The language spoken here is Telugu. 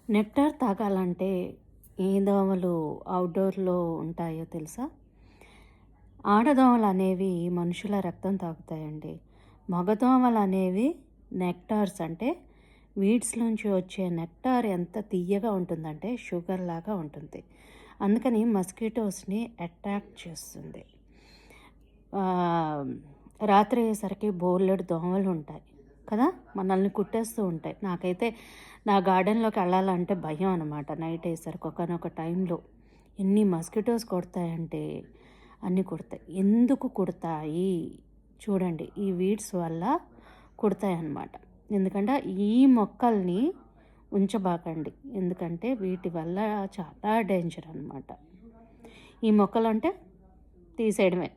నెక్టార్ తాగాలంటే ఏ దోమలు అవుట్‌డోర్‌లో ఉంటాయో తెలుసా? ఆడదోమలనేవి మనుషుల రక్తం తాగుతాయండి. మగదోమలనేవి నెక్టార్స్ అంటే వీడ్స్‌లోంచి వచ్చే నెక్టార్ ఎంత తియ్యగా ఉంటుందంటే షుగర్‌లాగా ఉంటుంది. అందుకని మస్కిటోస్‌ని అట్రాక్ట్ చేస్తుంది. ఆహ్, రాత్రి అయ్యేసరికి బోలెడు దోమలుంటాయి కదా! మనల్ని కుట్టేస్తూ ఉంటాయి. నాకైతే నా గార్డెన్‌లోకి వెళ్ళాలంటే భయం అనమాట. నైట్ అయ్యేసరికి ఒకానొక టైంలో ఎన్ని మస్కిటోస్ కుడతాయంటే అన్నీ కుడతాయి. ఎందుకు కుడతాయి? చూడండి. ఈ వీడ్స్ వల్ల కుడతాయన్నమాట. ఎందుకంటే ఈ మొక్కల్ని ఉంచబాకండి. ఎందుకంటే వీటి వల్ల చాలా డేంజర్ అనమాట. ఈ మొక్కలంటే తీసేయడమే.